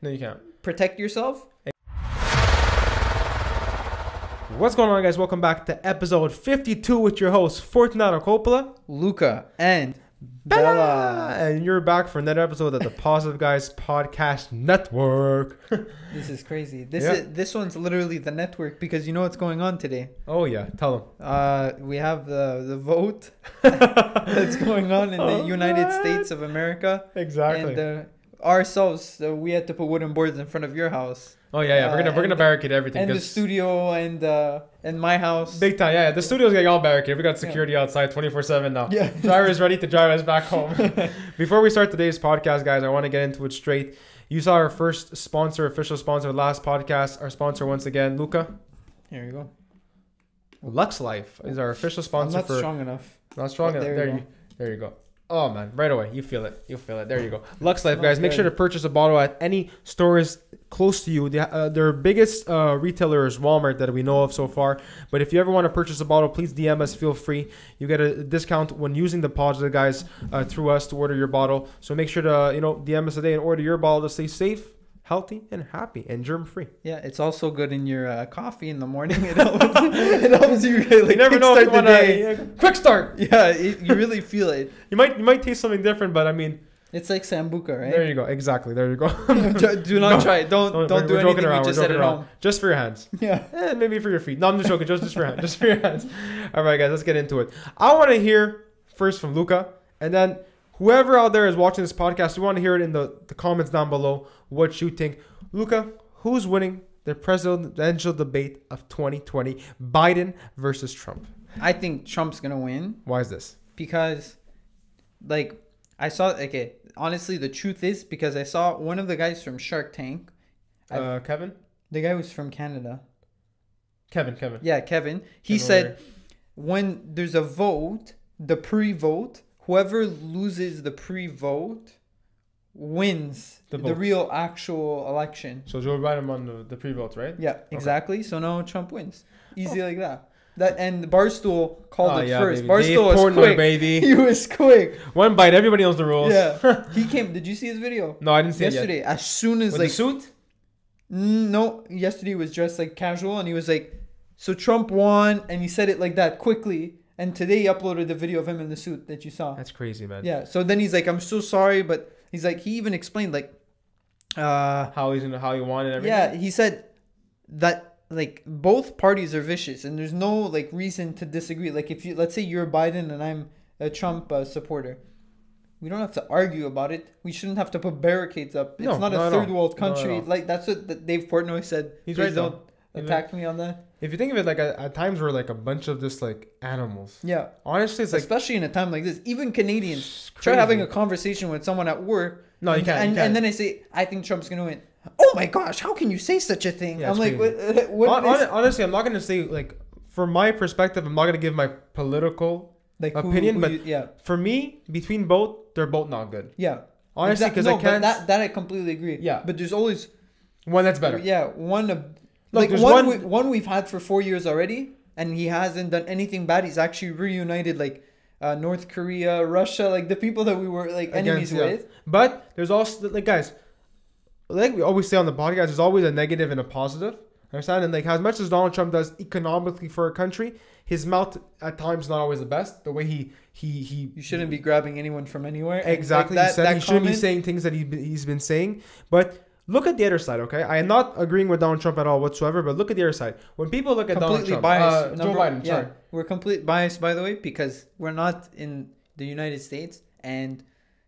No, you can't. Protect yourself. What's going on, guys? Welcome back to episode 52 with your host, Fortunato Coppola, Luca, and Bella. And you're back for another episode of the Positive Guys Podcast Network. This is crazy. This one's literally the network because you know what's going on today. Oh, yeah. Tell them. We have the vote that's going on in the United States of America. Exactly. And ourselves, we had to put wooden boards in front of your house. Oh yeah. We're gonna barricade everything. And the studio and my house. Big time. Yeah. The studio's getting all barricaded. We got security outside 24/7 now. Yeah. Driver's ready to drive us back home. Before we start today's podcast, guys, I want to get into it straight. You saw our first sponsor, official sponsor, last podcast. Our sponsor once again, Luca. Here you go. Lux Life is our official sponsor. I'm not strong enough. Not strong enough. There you go. Oh man, right away. You feel it. There you go. Lux Life, guys. Make sure to purchase a bottle at any stores close to you. Their biggest retailer is Walmart that we know of so far. But if you ever want to purchase a bottle, please DM us. Feel free. You get a discount when using the Positive Guys through us to order your bottle. So make sure to DM us today and order your bottle to stay safe, healthy, and happy, and germ-free. Yeah, it's also good in your coffee in the morning. It helps you really. You never know if you want to quick start. Yeah, you really feel it. You might taste something different, but I mean, it's like sambuca, right? There you go. Exactly. There you go. Do not try it. Don't do anything. You just set it home. Just for your hands. Yeah. And maybe for your feet. No, I'm just joking. Just for your hands. Just for your hands. All right, guys. Let's get into it. I want to hear first from Luca, and then whoever out there is watching this podcast, we want to hear it in the comments down below what you think. Luca, who's winning the presidential debate of 2020? Biden versus Trump. I think Trump's gonna win. Why is this? Because, I saw. Okay, honestly, the truth is because I saw one of the guys from Shark Tank. Kevin. The guy was from Canada. Kevin. Yeah, Kevin. He said when there's a vote, the pre-vote, whoever loses the pre-vote wins the real actual election. So Joe Biden won the pre-vote, right? Yeah, exactly. Okay. So now Trump wins. Easy like that. And Barstool called it first. Baby. Barstool was quick. Baby. He was quick. One bite. Everybody knows the rules. Yeah. He came. Did you see his video? No, I didn't see yesterday. It yet. As soon as with the suit? No. Yesterday was dressed like casual, and he was like, "So Trump won," and he said it like that quickly. And today he uploaded the video of him in the suit that you saw. That's crazy, man. Yeah. So then he's like, "I'm so sorry," but he's like, he even explained how he won and everything. Yeah, he said that both parties are vicious and there's no reason to disagree. Like if let's say you're Biden and I'm a Trump supporter, we don't have to argue about it. We shouldn't have to put barricades up. It's not a third world country. No. That's what Dave Portnoy said. He's right. Don't attack me on that. If you think of it, at times we're a bunch of just animals. Yeah. Honestly, it's especially in a time like this. Even Canadians try having a conversation with someone at work. No, you can't. And then I say, I think Trump's gonna win. Oh my gosh, how can you say such a thing? Yeah, I'm like, what honestly, I'm not gonna say from my perspective, I'm not gonna give my political opinion, but for me, between both, they're both not good. Yeah. Honestly, because I can't. That I completely agree. Yeah. But there's always one that's better. Yeah, one we've had for 4 years already, and he hasn't done anything bad. He's actually reunited North Korea, Russia, the people that we were enemies with. But there's also guys, like we always say on the podcast, there's always a negative and a positive. Understand? And as much as Donald Trump does economically for a country, his mouth at times not always the best. The way he you shouldn't be grabbing anyone from anywhere. Exactly. He said he shouldn't be saying things that he's been saying. But look at the other side, okay? I am not agreeing with Donald Trump at all whatsoever, but look at the other side. When people look at Donald Trump, biased. Joe Biden, sorry. We're completely biased, by the way, because we're not in the United States, and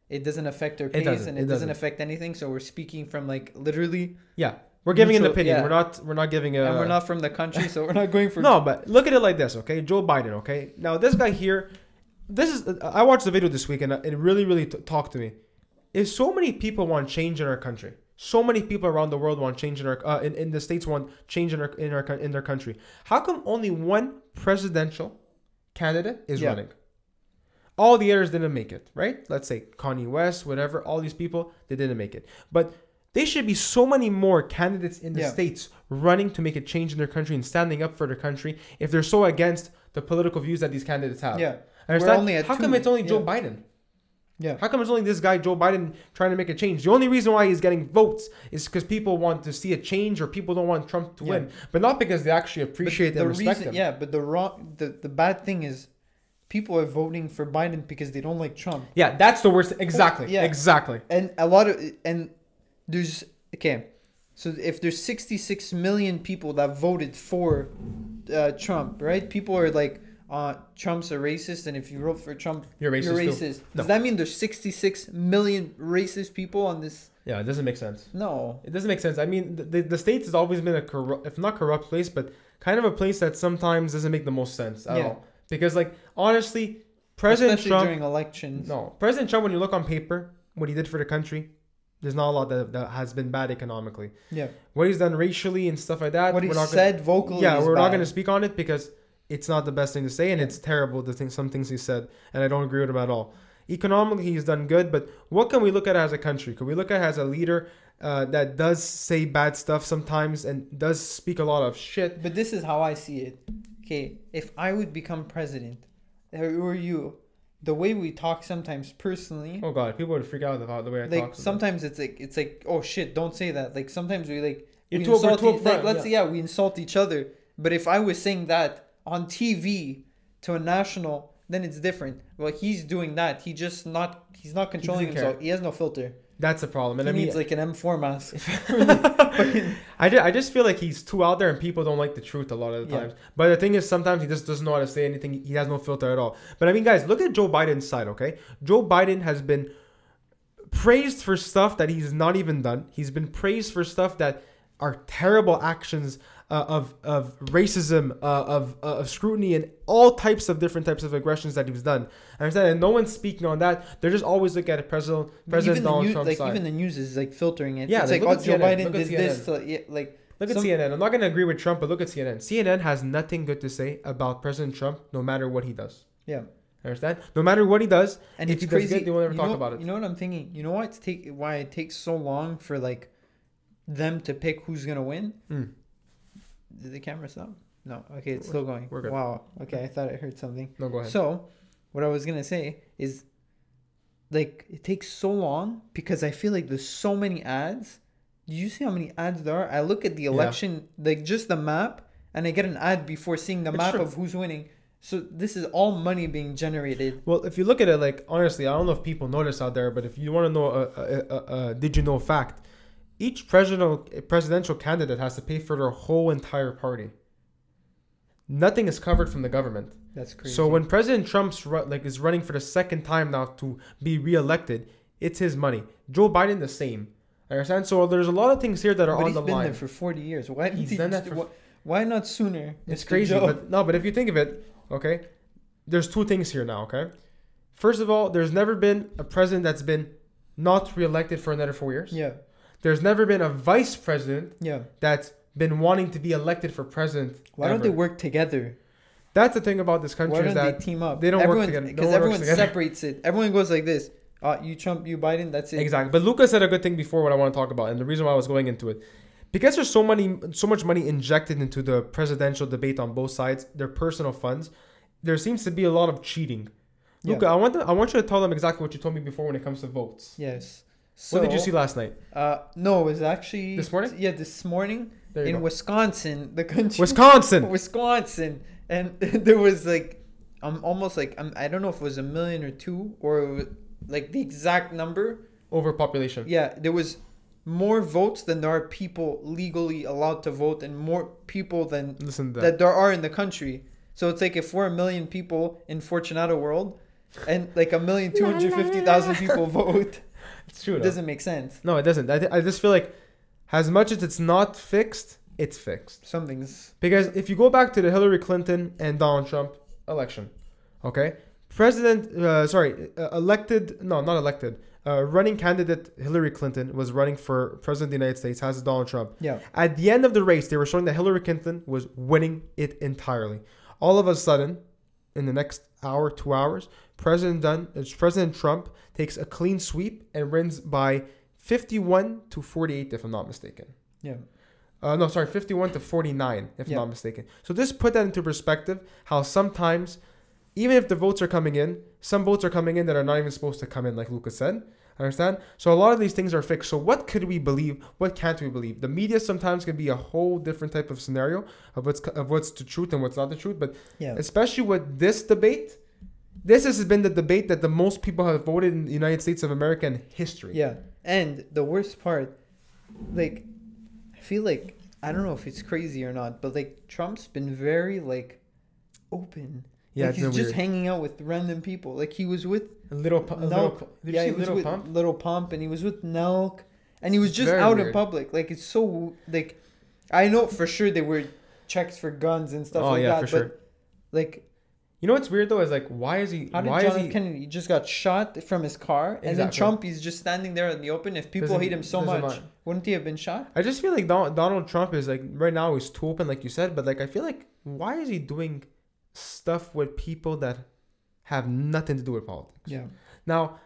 it doesn't affect our pays, and it doesn't affect anything. So we're speaking from literally. Yeah, we're giving an opinion. Yeah. We're not giving a. And we're not from the country, so we're not going for. No, but look at it like this, okay? Joe Biden, okay? Now this guy here, I watched the video this week, and it really talked to me. If so many people want change in our country. So many people around the world want change in our in the states want change in their country. How come only one presidential candidate is running? All the others didn't make it, right? Let's say Kanye West, whatever. All these people, they didn't make it. But there should be so many more candidates in the states running to make a change in their country and standing up for their country if they're so against the political views that these candidates have. Yeah. How come it's only Joe Biden? Yeah. How come it's only this guy, Joe Biden, trying to make a change? The only reason why he's getting votes is because people want to see a change or people don't want Trump to win. But not because they actually appreciate and respect him. Yeah, but the bad thing is people are voting for Biden because they don't like Trump. Yeah, that's the worst. Exactly. Yeah. Exactly. And there's okay. So if there's 66 million people that voted for Trump, right? People are like, Trump's a racist, and if you vote for Trump, you're racist. Does No. that mean there's 66 million racist people on this? Yeah, it doesn't make sense. No. It doesn't make sense. I mean, the States has always been a corrupt, if not corrupt place, but kind of a place that sometimes doesn't make the most sense at all. Because, like, honestly, President Especially Trump... during elections. No. President Trump, when you look on paper, what he did for the country, there's not a lot that has been bad economically. Yeah. What he's done racially and stuff like that. What he said vocally we're not bad. going to speak on it because it's not the best thing to say, and it's terrible, some things he said, and I don't agree with him at all. Economically, he's done good, but what can we look at as a country? Can we look at as a leader that does say bad stuff sometimes and does speak a lot of shit? But this is how I see it. Okay, if I would become president, or you, the way we talk sometimes personally. Oh God, people would freak out about the way I talk. Like sometimes it's like oh shit, don't say that. Like sometimes we like we insult each other. But if I was saying that on TV to a national, then it's different. Well, he's doing that. He's not controlling himself. He has no filter. That's the problem. And he needs like an M4 mask. I just feel like he's too out there and people don't like the truth a lot of the times. But the thing is, sometimes he just doesn't know how to say anything. He has no filter at all. But I mean, guys, look at Joe Biden's side, okay? Joe Biden has been praised for stuff that he's not even done. He's been praised for stuff that are terrible actions of racism, of scrutiny, and all types of different types of aggressions that he's done. I understand, and no one's speaking on that. They're just always looking at President Donald Trump's side. Even the news is like filtering it. Yeah, it's like Joe Biden did this. Look at CNN. I'm not going to agree with Trump, but look at CNN. CNN has nothing good to say about President Trump, no matter what he does. Yeah. Understand? No matter what he does, and if he does good, they won't ever talk about it. You know what I'm thinking? You know why it takes so long for like them to pick who's gonna win? Did the camera stop? No. Okay, it's still going. We're good. Wow. Okay, I thought I heard something. No, go ahead. So, what I was gonna say is, like, it takes so long because I feel like there's so many ads. Do you see how many ads there are? I look at the election, like just the map, and I get an ad before seeing the map of who's winning. So this is all money being generated. Well, if you look at it, like, honestly, I don't know if people notice out there, but if you want to know did you know fact, each presidential candidate has to pay for their whole entire party. Nothing is covered from the government. That's crazy. So when President Trump is running for the second time now to be reelected, it's his money. Joe Biden the same. I understand. So there's a lot of things here that are on the line. He's been there for 40 years. Why didn't he's done that why not sooner? It's crazy, but if you think of it, okay, there's two things here now. Okay, first of all, there's never been a president that's been not reelected for another 4 years. Yeah. There's never been a vice president that's been wanting to be elected for president. Why don't they work together? That's the thing about this country. Why is don't that they team up? They don't work together. Because everyone separates it. Everyone goes like this. You Trump, you Biden, that's it. Exactly. But Luca said a good thing before what I want to talk about. And the reason why I was going into it. Because there's so much money injected into the presidential debate on both sides, their personal funds, there seems to be a lot of cheating. Luca, I want you to tell them exactly what you told me before when it comes to votes. Yes. So, what did you see last night? No, it was actually... This morning? Yeah, this morning in Wisconsin, the country... Wisconsin! And there was like... almost like... I don't know if it was 1 million or 2 or it was, like the exact number. Overpopulation. Yeah, there was more votes than there are people legally allowed to vote and more people than that there are in the country. So it's like if we're 1 million people in Fortunato world and like 1,250,000 people vote... It's true. It doesn't make sense. No, it doesn't. I just feel like as much as it's not fixed, it's fixed. Something's... Because if you go back to the Hillary Clinton and Donald Trump election, okay? Running candidate Hillary Clinton was running for president of the United States, as Donald Trump. Yeah. At the end of the race, they were showing that Hillary Clinton was winning it entirely. All of a sudden, in the next hour, 2 hours, President Trump takes a clean sweep and wins by 51 to 48, if I'm not mistaken. Yeah. 51 to 49, if I'm not mistaken. So just put that into perspective, how sometimes even if the votes are coming in, some votes are coming in that are not even supposed to come in, like Lucas said. Understand? So a lot of these things are fixed. So what could we believe? What can't we believe? The media sometimes can be a whole different type of scenario of what's the truth and what's not the truth. But Yeah. especially with this debate, this has been the debate that the most people have voted in the United States of America in history. Yeah. And the worst part, like, I feel like, I don't know if it's crazy or not, but like Trump's been very like open. Yeah, Like, it's he's been just weird. hanging out with random people. Like he was with Did you yeah, see he was Little with Pump? Little Pump, and he was with Nelk, and he was just Very out in weird. public. Like it's so like, I know for sure they were checks for guns and stuff Oh, like yeah, that. for sure. But like, You know what's weird though is like, why is he? how did Why John is F. he? Kennedy just got shot from his car, and then Exactly. Trump, he's just standing there in the open. If people hate him so Doesn't much, matter. wouldn't he have been shot? I just feel like Donald Trump is like right now he's too open, like you said. But like I feel like why is he doing stuff with people that have nothing to do with politics? Yeah. Now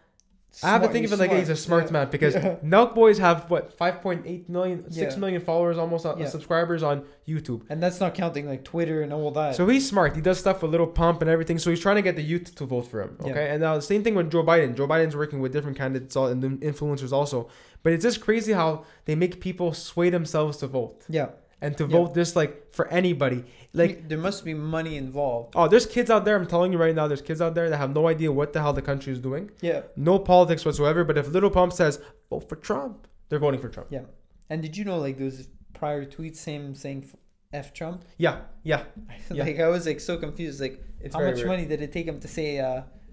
I have to think of it like he's a smart man because Nelk Boys have what 5.8 million, 6 Yeah. million followers, almost Yeah. subscribers on YouTube. And that's not counting like Twitter and all that. So he's smart. He does stuff with Little Pump and everything. So he's trying to get the youth to vote for him. Okay. Yeah. And now the same thing with Joe Biden. Joe Biden's working with different candidates and influencers also. But it's just crazy how they make people sway themselves to vote yeah. and to Yeah. vote this like for anybody. Like, There must be money involved. oh, there's kids out there. I'm telling you right now, there's kids out there that have no idea what the hell the country is doing. Yeah. No politics whatsoever. But if Little Pump says vote for Trump, they're voting for Trump. Yeah. And did you know like those prior tweets saying F Trump? Yeah. Yeah. Yeah. Like I was like so confused. Like It's how very much weird. money did it take him to say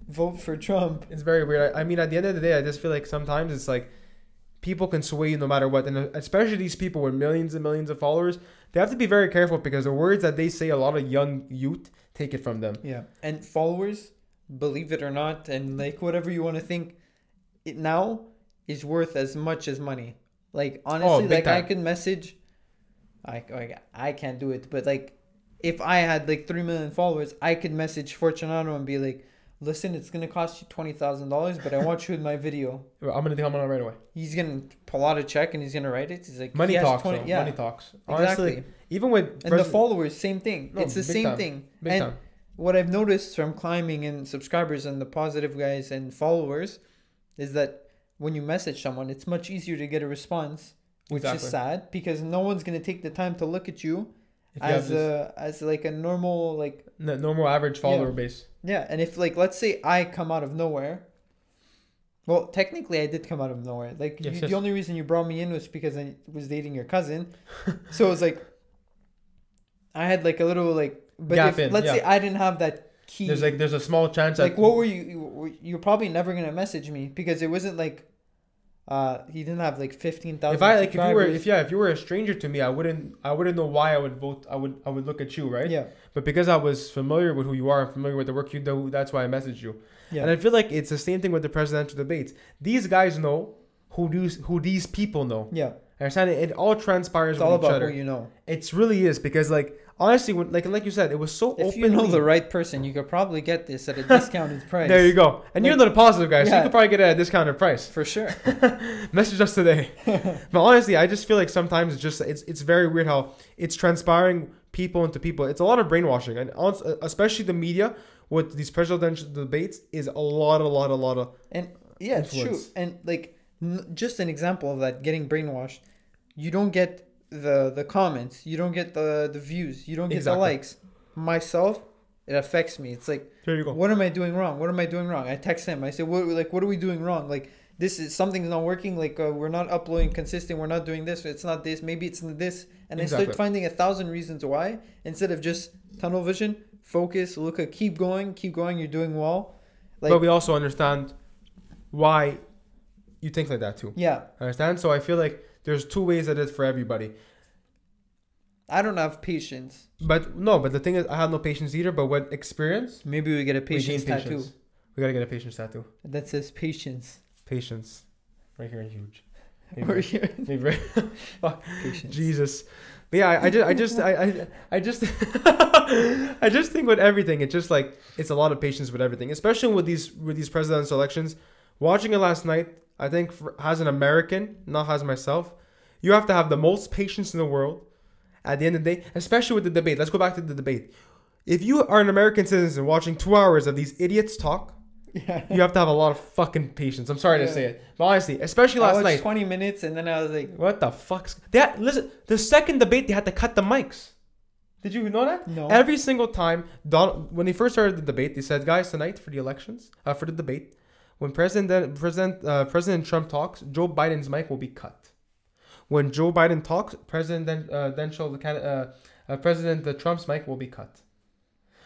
vote for Trump? It's very weird. I mean, at the end of the day, I just feel like sometimes it's like people can sway you no matter what. And especially these people with millions and millions of followers, they have to be very careful because the words that they say, a lot of young youth take it from them. Yeah. And followers, believe it or not, and like whatever you want to think, it now is worth as much as money. Like honestly, big like I time. could message, I can't do it, but like if I had like 3 million followers, I could message Fortunato and be like, listen, it's gonna cost you $20,000, but I want you in my video. I'm gonna come on right away. He's gonna pull out a check and he's gonna write it. He's like, Money he has talks. 20 Though. Yeah, Money talks. Honestly, exactly. even with And the followers, same thing. No, It's the big same time. thing. Big And time. what I've noticed from climbing in subscribers and the positive guys and followers is that when you message someone, it's much easier to get a response, which Exactly. is sad because no one's gonna take the time to look at you If you have as like a normal like normal average follower Yeah. base. yeah. And if like let's say I come out of nowhere. Well, technically, I did come out of nowhere. Like, Yes, you, yes. the only reason you brought me in was because I was dating your cousin. So it was like, I had like a little like, but Gap if, in, let's yeah. say I didn't have that key. There's a small chance like, that what were you're probably never gonna message me because it wasn't like, he didn't have like 15,000. if you were a stranger to me, I wouldn't know why I would vote. I would look at you, right? Yeah, But because I was familiar with who you are and familiar with the work you do, that's why I messaged you. yeah, And I feel like it's the same thing with the presidential debates. These guys know who these people know. yeah. Understand? It all transpires It's all with each about other. who you know. It really is because like honestly, when, like you said, it was so If open. you know the right person, you could probably get this at a discounted price. There you go. And you're Like- the positive guy, so Yeah. you could probably get it at a discounted price. For sure. Message us today. But honestly, I just feel like sometimes it's very weird how it's transpiring people into people. It's a lot of brainwashing, and especially the media with these presidential debates is a lot of. And yeah, it's true. Influence. And like just an example of that, getting brainwashed. You don't get the comments. You don't get the views. You don't get Exactly. the likes. Myself, it affects me. It's like, There you go. what am I doing wrong? What am I doing wrong? I text him. I say, what are we doing wrong? Like this is something's not working. Like we're not uploading consistent. We're not doing this. It's not this. Maybe it's this. And I Exactly. start finding 1,000 reasons why instead of just tunnel vision, focus, look at, keep going. You're doing well. Like, But we also understand why you think like that too. yeah, Understand? So I feel like there's two ways at it for everybody. I don't have patience. But the thing is, I have no patience either. But with experience, Maybe we get a we gain patience tattoo patience. We gotta get a patience tattoo. that says patience. Patience, right here in huge. Or here. Maybe fuck. Patience. Jesus. But yeah, I just I just think with everything, it's just like it's a lot of patience with everything, especially with these presidential elections. Watching it last night, I think as an American, not as myself, you have to have the most patience in the world. At the end of the day, especially with the debate. Let's go back to the debate. If you are an American citizen watching 2 hours of these idiots talk, Yeah. you have to have a lot of fucking patience. I'm sorry to say it, but honestly, especially I last watched night. 20 minutes and then I was like, What the fuck's listen, the second debate they had to cut the mics. Did you know that? no. Every single time when they first started the debate, they said, "Guys, tonight for the elections, for the debate, when President Trump talks, Joe Biden's mic will be cut. When Joe Biden talks, President Trump's mic will be cut."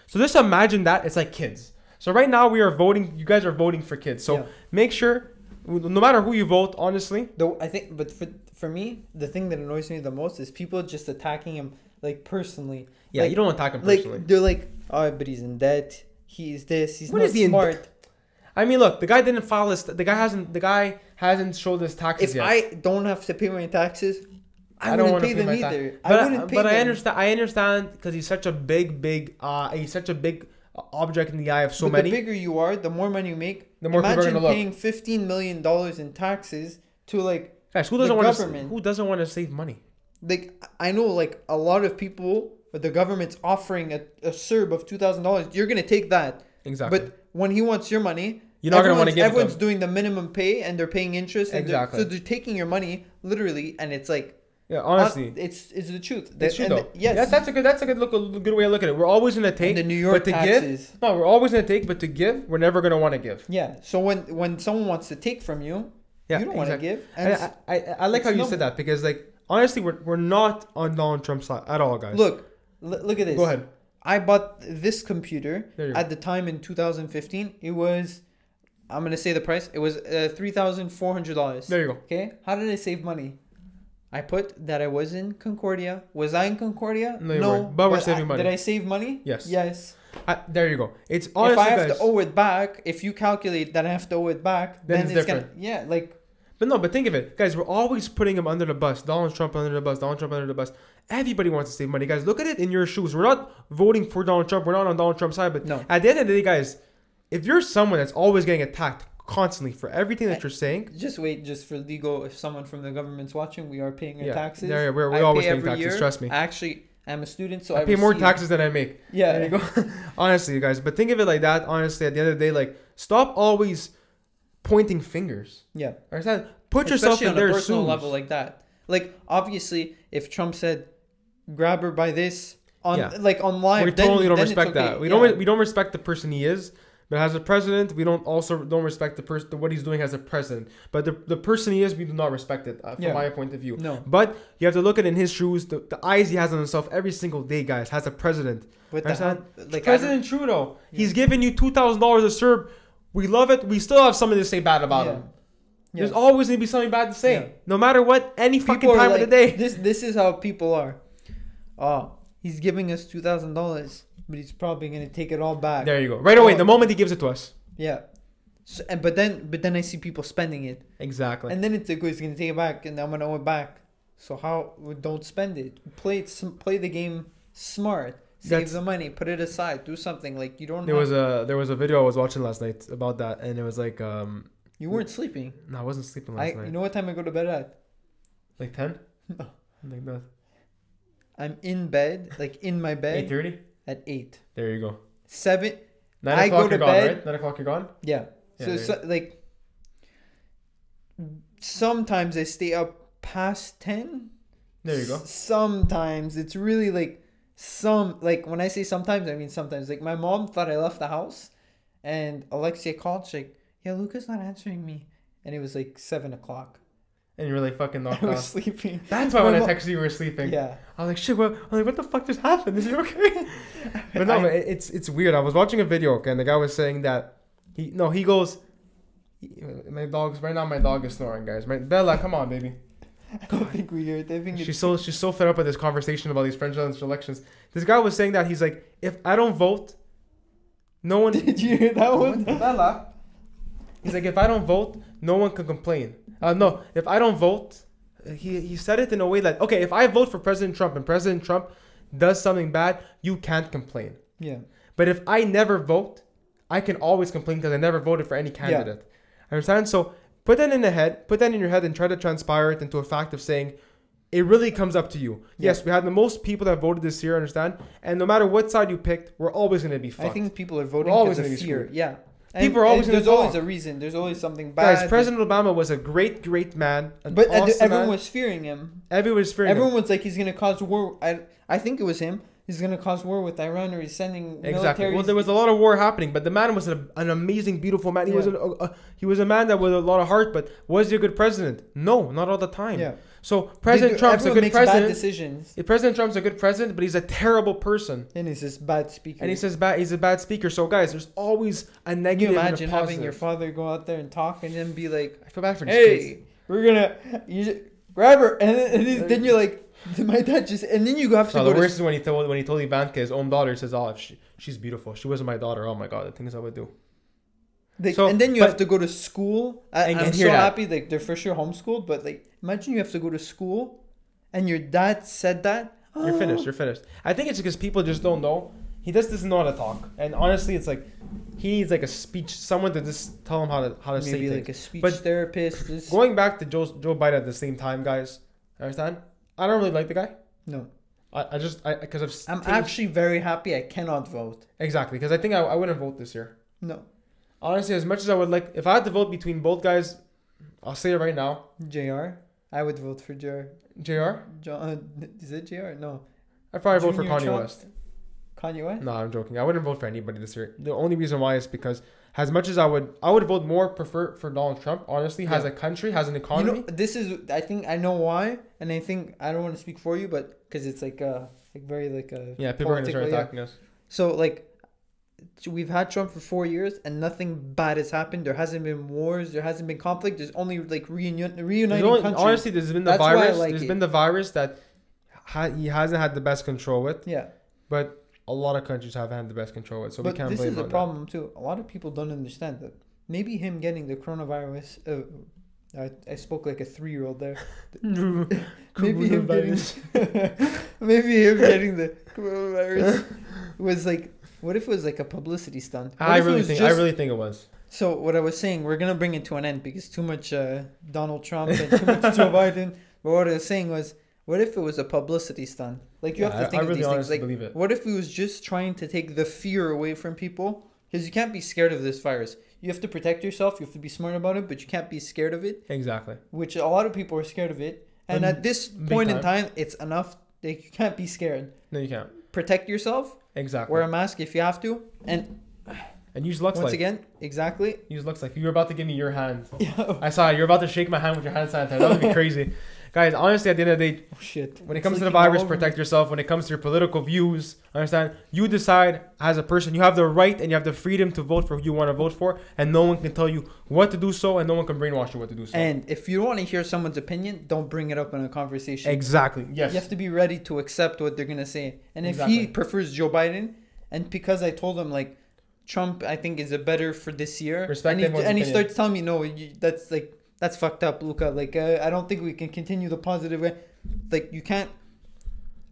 So just imagine that it's like kids. So right now we are voting. You guys are voting for kids. So make sure, no matter who you vote, honestly. Though I think, but for me, the thing that annoys me the most is people just attacking him like personally. Yeah, like, you don't attack him personally. Like they're like, oh, but he's in debt. He's this. He's What not is he in smart. I mean, look, the guy didn't file his. The guy hasn't showed his taxes If yet. I don't have to pay my taxes, I don't wouldn't wanna pay them my either. But I wouldn't pay them. I understand because he's such a big, he's such a big object in the eye of so but many. The bigger you are, the more money you make. The more people are Imagine gonna look. paying $15 million in taxes to like Guys, who the doesn't want government. who doesn't want to save money? Like I know like a lot of people, but the government's offering a CERB of $2,000. You're gonna take that. Exactly. But when he wants your money, You're not gonna want to give it to everyone's him. doing the minimum pay and they're paying interest. And Exactly. so they're taking your money literally, and it's like. Yeah, honestly, it's the truth. it's true though. Yes, That's a good good way of looking at it. We're always gonna take, and the New York but to taxes. give. No, we're always gonna take, but to give, we're never gonna want to give. Yeah. So when someone wants to take from you, Yeah, you don't want to give. And And I like how you said that because like honestly, we're not on Donald Trump's side at all, guys. look at this. Go ahead. I bought this computer There you go. at the time in 2015. It was, I'm gonna say the price. It was $3,400. There you go. Okay. How did I save money? I put that I was in Concordia. Was I in Concordia? No, you weren't. But we're saving money. Did I save money? Yes. Yes. There you go. It's honestly, If I have guys, to owe it back, if you calculate that I have to owe it back, Then then it's it's different. gonna, yeah, like But think of it, guys. We're always putting him under the bus. Donald Trump under the bus. Donald Trump under the bus. Everybody wants to save money, guys. Look at it in your shoes. We're not voting for Donald Trump. We're not on Donald Trump's side. But No. at the end of the day, guys, if you're someone that's always getting attacked constantly for everything that you're saying, just wait, just for legal. If someone from the government's watching, we are paying our taxes. Yeah, we're I always pay paying every taxes. year. Trust me. Actually, I'm a student, so I pay more receive- taxes than I make. Yeah. There you go. Honestly, you guys. But think of it like that. Honestly, at the end of the day, like stop always pointing fingers. Yeah. Understand? Put yourself Especially in on their a personal shoes. level like that. Like obviously, if Trump said, "Grab her by this," on like on live, We then, totally don't then it's respect okay. that. We Yeah. don't respect the person he is. But as a president, we don't respect the person what he's doing as a president. But the person he is, we do not respect it from my point of view. No. But you have to look at it in his shoes. The eyes he has on himself every single day, guys, has a president. With Understand? like President Trudeau, he's giving you $2,000 a CERB. We love it. We still have something to say bad about him. Yeah. There's always going to be something bad to say. Yeah. No matter what, any fucking People are time like, of the day. This is how people are. Oh, he's giving us $2,000, but he's probably gonna take it all back. There you go. Right away, the moment he gives it to us. Yeah. So, but then I see people spending it, Exactly. and then it's like, he's gonna take it back, and I'm gonna owe it back. So how? Don't spend it. Play the game smart. Save the money. Put it aside. Do something like you don't. There was a video I was watching last night about that, and it was like You weren't sleeping. No, I wasn't sleeping last night. You know what time I go to bed at? Like 10? No. Like that. I'm in bed, like in my bed 8:30? at 8. There you go. 7. 9 I o'clock go to you're gone, bed. right? 9 o'clock you're gone? Yeah. Yeah, So like sometimes I stay up past 10. There you go. Sometimes it's really like when I say sometimes, I mean sometimes. Like my mom thought I left the house, and Alexia called. She's like, "Yeah, Luca's not answering me," and it was like 7 o'clock. And you were like fucking knocked I was off. sleeping. That's why My when I mom- texted you were sleeping. Yeah. I was like, shit, what the fuck just happened? Is he okay? But no, but it's weird. I was watching a video, okay, and the guy was saying that he goes, my dog is snoring, guys. Bella, come on, baby. I don't think we heard. I think She's so fed up with this conversation about these presidential elections. This guy was saying that he's like, if I don't vote, no one. Did you hear that one? Bella. He's like, if I don't vote, no one can complain. No, if I don't vote, he said it in a way like, okay, if I vote for President Trump and President Trump does something bad, you can't complain. Yeah. But if I never vote, I can always complain because I never voted for any candidate. Understand? So put that in your head and try to transpire it into a fact of saying, it really comes up to you. Yeah. Yes, we had the most people that voted this year, understand? And no matter what side you picked, we're always going to be fucked. I think people are voting We're always because of gonna be fear. screwed. Yeah. People are always gonna There's always talk. a reason. There's always something bad. Guys, President Obama was a great, great man. But everyone man. was fearing him. Everyone was fearing Everyone him. was like, he's gonna cause war. I think it was him. He's gonna cause war with Iran, or he's sending Exactly. militaries. Well, there was a lot of war happening, but the man was an amazing, beautiful man. He Yeah. was a man that with a lot of heart. But was he a good president? No, not all the time. Yeah. So President Trump's a everyone good makes president. bad decisions, President Trump's a good president, but he's a terrible person. and he's just bad speaker. And he says he's a bad speaker. So guys, there's always a Can negative you and a imagine positive. having your father go out there and talk, and then be like, I feel bad for these kids. "Hey, we're gonna grab her," then you're like, "My dad just," and then you have to No, go the to worst is when he told Ivanka, his own daughter, he says, "Oh, she's beautiful. She wasn't my daughter. Oh my God, the things I would do." and then you have to go to school. And I'm hear so that. happy, like they're for sure homeschooled, but like imagine you have to go to school, and your dad said that. You're finished. You're finished. I think it's because people just don't know. He just doesn't know how to talk. And honestly, it's like he needs like a speech, someone to just tell him how to say Maybe things. like a speech But therapist. Just, Going back to Joe Biden at the same time, guys. Understand? I don't really like the guy. no, Because I'm actually very happy I cannot vote. exactly because I think I wouldn't vote this year. No, Honestly, as much as I would like, if I had to vote between both guys, I'll say it right now. JR. I would vote for JR. JR. Is it JR? No. I'd probably vote for Junior Kanye Trump? West. Kanye West? No, I'm joking. I wouldn't vote for anybody this year. The only reason why is because as much as I would vote more prefer for Donald Trump. Honestly, has Yeah. a country, has an economy. This is. I think I know why, and I think I don't want to speak for you, but because it's like very like a Yeah, people are gonna start political, yeah. attacking us. So like, we've had Trump for 4 years, and nothing bad has happened. There hasn't been wars. There hasn't been conflict. There's only like reuniting countries. Honestly, there's been the That's why I virus. like There's it. been the virus that he hasn't had the best control with, Yeah, but a lot of countries have had the best control with. So we but can't this blame is him a on problem too. A lot of people don't understand that. Maybe him getting the coronavirus. I spoke like a 3-year-old there. that. Maybe him getting the coronavirus was like. What if it was like a publicity stunt? What I if it really was think it was. So what I was saying, we're gonna bring it to an end because too much Donald Trump and too much Joe Biden. But what I was saying was, what if it was a publicity stunt? Like you have to think of really these things. honestly Like, believe it. what if he was just trying to take the fear away from people? Because you can't be scared of this virus. You have to protect yourself. You have to be smart about it, but you can't be scared of it. Exactly. Which a lot of people are scared of it. And at this point in time, it's enough. Like, you can't be scared. No, you can't. Protect yourself. Exactly. Wear a mask if you have to. And use Lux once Life. again, exactly. Use Lux Life. You were about to give me your hand. Yeah. I saw it. You're about to shake my hand with your hand sanitizer. That would be crazy. Guys, honestly, at the end of the day, Oh, shit. when it It's comes to the leaking all virus, over protect yourself. When it comes to your political views, understand, you decide as a person. You have the right and you have the freedom to vote for who you want to vote for. And no one can tell you what to do so. And no one can brainwash you what to do so. And if you don't want to hear someone's opinion, don't bring it up in a conversation. Exactly. Yes. You have to be ready to accept what they're going to say. And if Exactly. he prefers Joe Biden, and because I told him, like, Trump, I think, is a better for this year. Respect and everyone's he opinion. starts telling me, no, that's fucked up, Luca. Like, I don't think we can continue the positive way. Like, you can't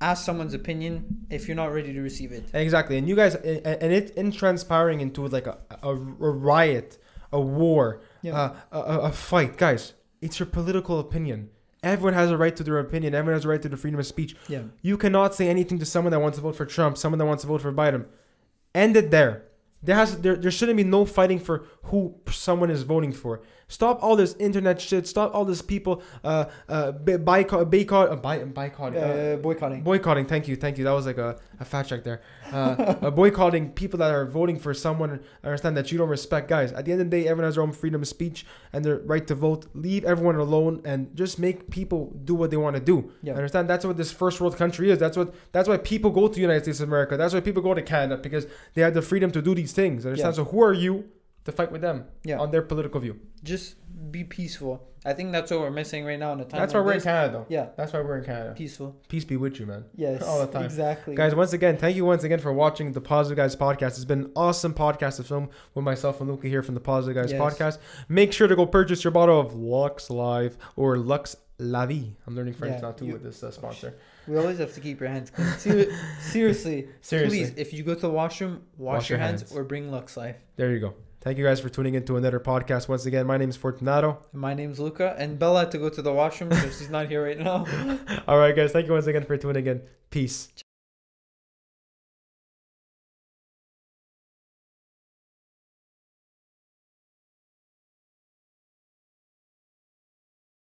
ask someone's opinion if you're not ready to receive it. Exactly. And you guys, and it transpiring into like a riot, a war, Yeah. a fight. Guys, it's your political opinion. Everyone has a right to their opinion. Everyone has a right to their freedom of speech. Yeah. You cannot say anything to someone that wants to vote for Trump, someone that wants to vote for Biden. End it there. There shouldn't be no fighting for who someone is voting for. Stop all this internet shit. Stop all this people boycotting. Boycotting. Thank you. That was like a fact check there. Boycotting people that are voting for someone. I understand that you don't respect. Guys, at the end of the day, everyone has their own freedom of speech and their right to vote. Leave everyone alone and just make people do what they want to do. Yeah. I understand that's what this first world country is. That's why people go to the United States of America. That's why people go to Canada, because they have the freedom to do these things. I understand. Yeah. So who are you to fight with them on their political view? Just be peaceful. I think that's what we're missing right now in a time. That's like why we're in this. Canada, though. Yeah. That's why we're in Canada. Peaceful. Peace be with you, man. Yes. All the time. Exactly. Guys, once again, thank you once again for watching the Positive Guys podcast. It's been an awesome podcast to film with myself and Luca here from the Positive Guys podcast. Make sure to go purchase your bottle of Lux Live or Lux La Vie. I'm learning French now too with this sponsor. We always have to keep your hands clean. Seriously. Please, if you go to the washroom, wash your hands or bring Lux Life. There you go. Thank you guys for tuning into another podcast. Once again, my name is Fortunato. My name's Luca, and Bella had to go to the washroom because she's not here right now. All right, guys. Thank you once again for tuning in. Peace.